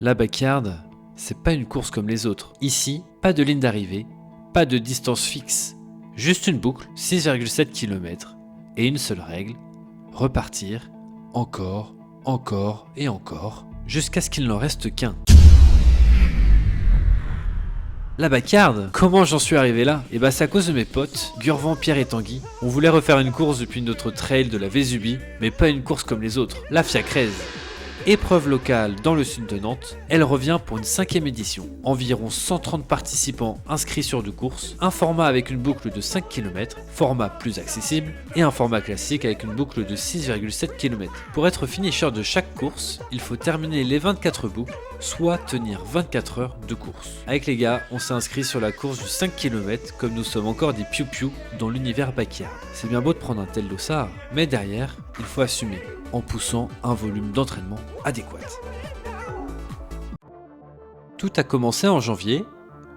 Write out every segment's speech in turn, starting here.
La backyard, c'est pas une course comme les autres. Ici, pas de ligne d'arrivée, pas de distance fixe, juste une boucle, 6,7 km, et une seule règle, repartir, encore, encore et encore, jusqu'à ce qu'il n'en reste qu'un. La backyard, comment j'en suis arrivé là? Et bah c'est à cause de mes potes, Gurvan, Pierre et Tanguy. On voulait refaire une course depuis notre trail de la Vésubie, mais pas une course comme les autres, la Fiacraise. Épreuve locale dans le sud de Nantes, elle revient pour une 5e édition. Environ 130 participants inscrits sur 2 courses, un format avec une boucle de 5 km, format plus accessible, et un format classique avec une boucle de 6,7 km. Pour être finisher de chaque course, il faut terminer les 24 boucles, soit tenir 24 heures de course. Avec les gars, on s'est inscrit sur la course du 5 km, comme nous sommes encore des piou-piou dans l'univers backyard. C'est bien beau de prendre un tel dossard, mais derrière, il faut assumer, en poussant un volume d'entraînement adéquat. Tout a commencé en janvier,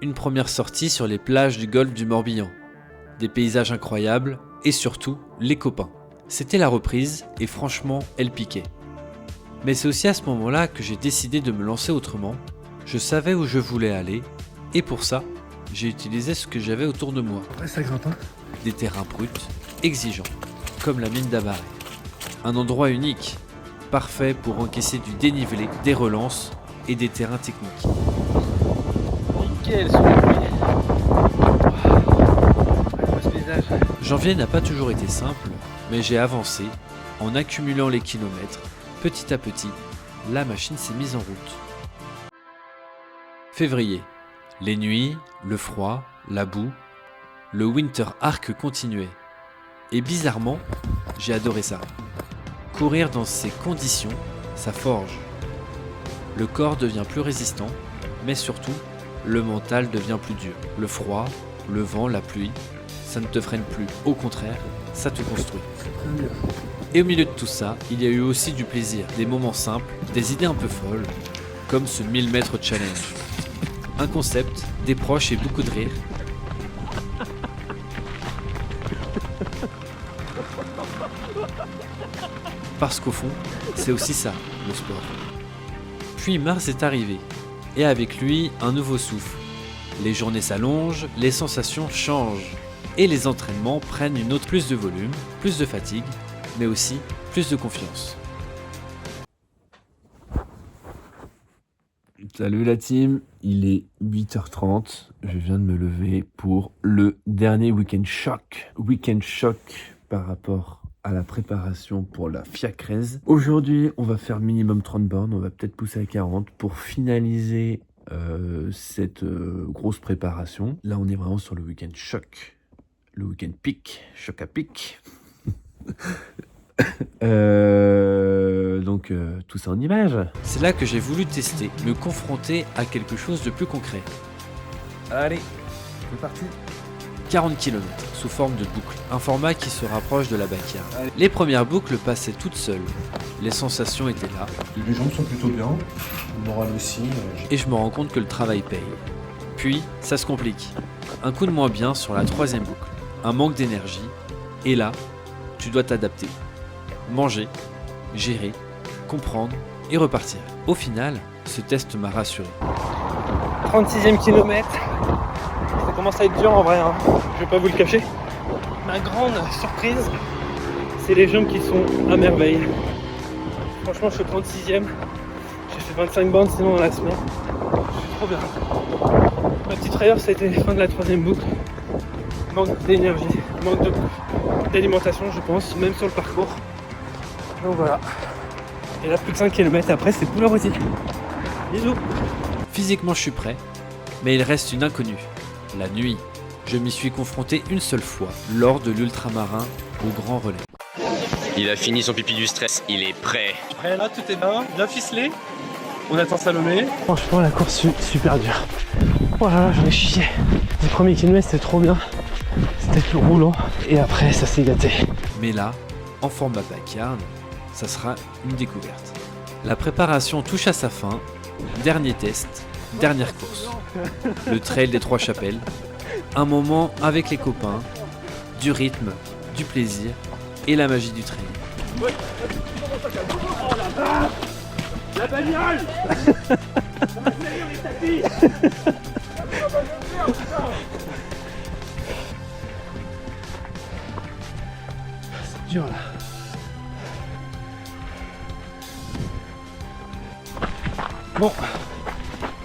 une première sortie sur les plages du golfe du Morbihan. Des paysages incroyables et surtout les copains. C'était la reprise et franchement, elle piquait. Mais c'est aussi à ce moment-là que j'ai décidé de me lancer autrement. Je savais où je voulais aller et pour ça, j'ai utilisé ce que j'avais autour de moi. Après ça grimpe, hein. Des terrains bruts, exigeants, comme la mine d'Abaré. Un endroit unique, parfait pour encaisser du dénivelé, des relances et des terrains techniques. Nickel sur la pluie. Ce paysage. Janvier n'a pas toujours été simple, mais j'ai avancé en accumulant les kilomètres. Petit à petit, la machine s'est mise en route. Février. Les nuits, le froid, la boue, le winter arc continuait. Et bizarrement, j'ai adoré ça. Courir dans ces conditions, ça forge. Le corps devient plus résistant, mais surtout, le mental devient plus dur. Le froid, le vent, la pluie, ça ne te freine plus. Au contraire, ça te construit. Et au milieu de tout ça, il y a eu aussi du plaisir, des moments simples, des idées un peu folles, comme ce 1000 mètres challenge. Un concept, des proches et beaucoup de rire. Parce qu'au fond, c'est aussi ça, le sport. Puis mars est arrivé, et avec lui, un nouveau souffle. Les journées s'allongent, les sensations changent, et les entraînements prennent une autre plus de volume, plus de fatigue, mais aussi plus de confiance. Salut la team, il est 8h30, je viens de me lever pour le dernier week-end choc. Week-end choc par rapport à la préparation pour la Fiacraise. Aujourd'hui, on va faire minimum 30 bornes, on va peut-être pousser à 40 pour finaliser cette grosse préparation. Là, on est vraiment sur le week-end choc, le week-end pic, choc à pic. Donc tout ça en images. C'est là que j'ai voulu tester, me confronter à quelque chose de plus concret. Allez, c'est parti. 40 km sous forme de boucle, un format qui se rapproche de la backyard. Les premières boucles passaient toutes seules, les sensations étaient là. Les jambes sont plutôt bien, le moral aussi. Et je me rends compte que le travail paye. Puis, ça se complique. Un coup de moins bien sur la 3e boucle, un manque d'énergie, et là, tu dois t'adapter. Manger, gérer, comprendre et repartir. Au final, ce test m'a rassuré. 36e kilomètre. Ça commence à être dur en vrai, hein. Je vais pas vous le cacher. Ma grande surprise, c'est les jambes qui sont à merveille. Franchement, je suis au 36e. J'ai fait 25 bornes sinon dans la semaine. Je suis trop bien. Ma petite frayeur, ça a été la fin de la 3e boucle. Manque d'énergie, manque d'alimentation, je pense, même sur le parcours. Donc voilà. Et là, plus que 5 km après, c'est pour la routine. Bisous. Physiquement, je suis prêt, mais il reste une inconnue. La nuit. Je m'y suis confronté une seule fois, lors de l'ultramarin au Grand Relais. Il a fini son pipi du stress, il est prêt. Après là, tout est bien ficelé. On attend Salomé. Franchement, la course super dure. Oh là là, j'en ai chié. Les premiers kilomètres, c'était trop bien. C'était plus roulant. Et après, ça s'est gâté. Mais là, en format backyard, ça sera une découverte. La préparation touche à sa fin. Dernier test, dernière course. Le trail des 3 chapelles. Un moment avec les copains. Du rythme, du plaisir et la magie du trail. La bagnole. C'est dur là. Bon,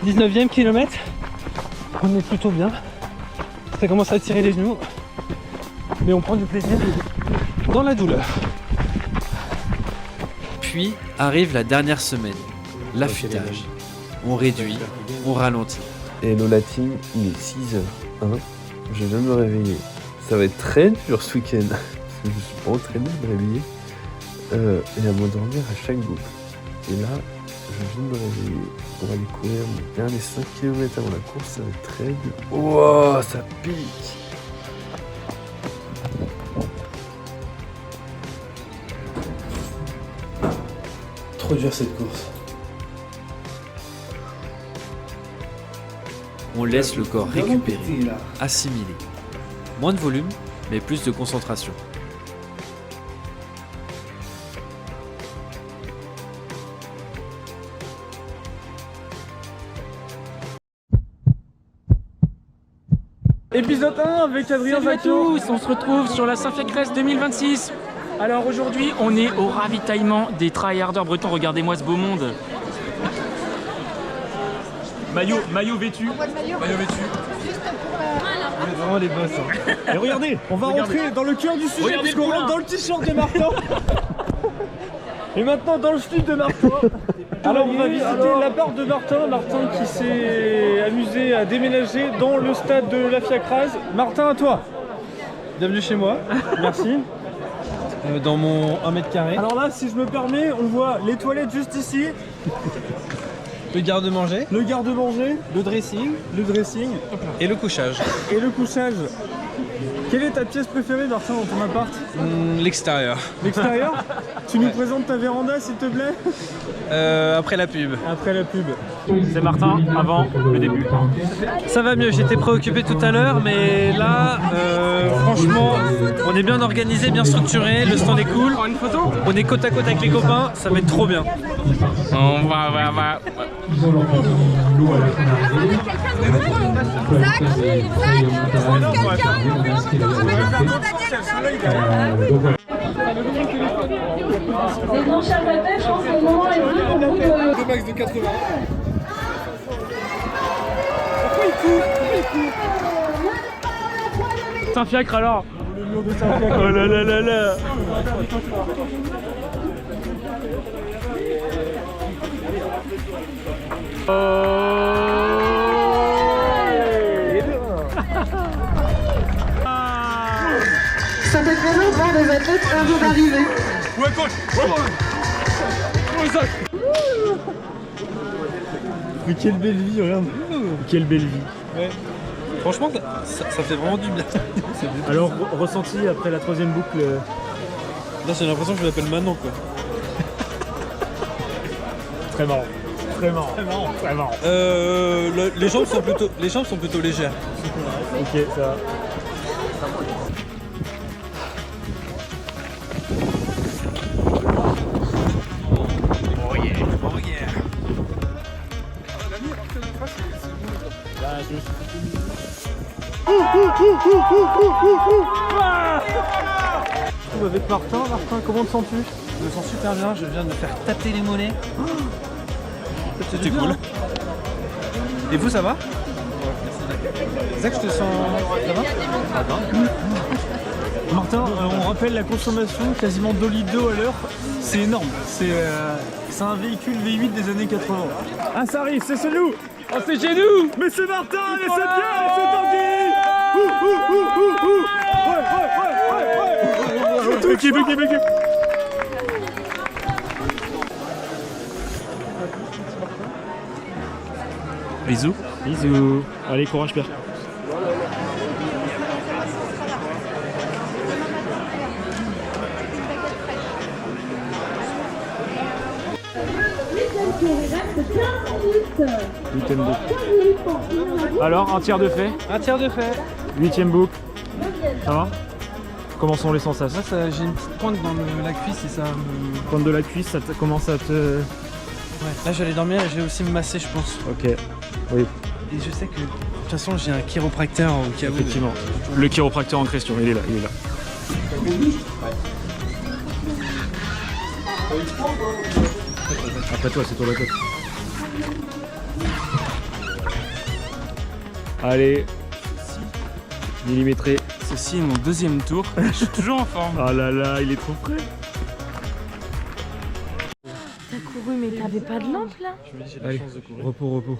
19e kilomètre, on est plutôt bien. Ça commence à tirer les genoux, mais on prend du plaisir dans la douleur. Puis arrive la dernière semaine, l'affûtage. On réduit, on ralentit. Hello la team, il est 6h01, je viens de me réveiller. Ça va être très dur ce week-end, parce que je suis pas entraîné de me réveiller et à m'endormir à chaque boucle. Et là, je viens de me réveiller pour aller courir mon dernier 5 km avant la course, ça va être très dur. Wow, ça pique. Trop dur cette course. On laisse le corps récupérer, assimiler. Moins de volume, mais plus de concentration. Épisode 1 avec Adrien Salut à Jacquot. tous, on se retrouve sur la Saint-Fiacresse 2026. Alors aujourd'hui, on est au ravitaillement des tryharders bretons. Regardez-moi ce beau monde. Maillot vêtu. Maillot vêtu. On est vraiment les boss. Et regardez, on va rentrer dans le cœur du sujet Regardez puisqu'on le rentre poulain. dans le t-shirt de Martin. Et maintenant dans le slip de Martin. Alors on va visiter l'appart de Martin. Martin qui s'est amusé à déménager dans le stade de la Fiacrase. Martin, à toi. Bienvenue chez moi. Merci. Dans mon 1 mètre carré. Alors là, si je me permets, on voit les toilettes juste ici. Le garde-manger Le garde-manger, le dressing et et le couchage. le couchage. Quelle est ta pièce préférée, Martin, dans ton appart? L'extérieur. L'extérieur? Tu nous présentes ta véranda, s'il te plaît? Après la pub. Après la pub. C'est Martin avant le début. Ça va mieux, j'étais préoccupé tout à l'heure, mais là, franchement, on est bien organisé, bien structuré, le stand est cool. On est côte à côte avec les copains, ça va être trop bien. On va. Et donc, chers athlètes, je pense que le moment est venu pour vous de... Max de 80. Saint-Fiacre alors. Le mur de Saint-Fiacre. Oh là là là là. Ça fait plaisir de voir des athlètes heureux d'arriver. Mais quelle belle vie, regarde. Quelle belle vie. Ouais. Franchement, ça fait vraiment du bien. Alors, ressenti après la troisième boucle. Là, j'ai l'impression que je l'appelle Manon, quoi. Très marrant. Très marrant. Très marrant. Très marrant. Les jambes sont plutôt légères. Ok, ça va. Avec Martin, comment te sens-tu? Je me sens super bien, je viens de me faire tâter les mollets. C'était cool. Et vous, ça va? Zach, je te sens... Ça va? Martin, on rappelle la consommation, quasiment 2 litres d'eau à l'heure, c'est énorme. C'est un véhicule V8 des années 80. Ah, ça arrive, c'est chez nous! Oh, c'est chez nous. Mais c'est Martin et c'est Pierre et c'est Tanguy! Équipe. Bisous. Bisous. Allez, courage Pierre. Alors, un tiers de fait. Un tiers de fait. 8ème boucle. Ça va? Comment sont les sensations? J'ai une petite pointe dans la cuisse et ça me... Pointe de la cuisse, ça commence à te... Ouais, Là, je vais aller dormir et je vais aussi me masser, je pense. Ok, oui, Et je sais que, de toute façon, j'ai un chiropracteur au cas où. effectivement. Le chiropracteur en question, il est là, il est là. Après toi, c'est toi la tête. Allez, millimétré. Ceci est mon deuxième tour. Je suis toujours en forme. Ah là là, il est trop près. T'as couru mais t'avais pas de lampe là? Allez, repos, repos.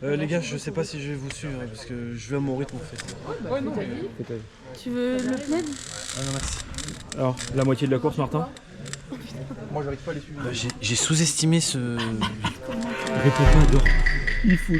Les gars, je sais pas si je vais vous suivre hein, parce que je vais à mon rythme en fait. Tu veux le plaid? Ah non, merci. Alors, la moitié de la course, Martin? J'ai sous-estimé ce. Réponds pas, dors. Il fout.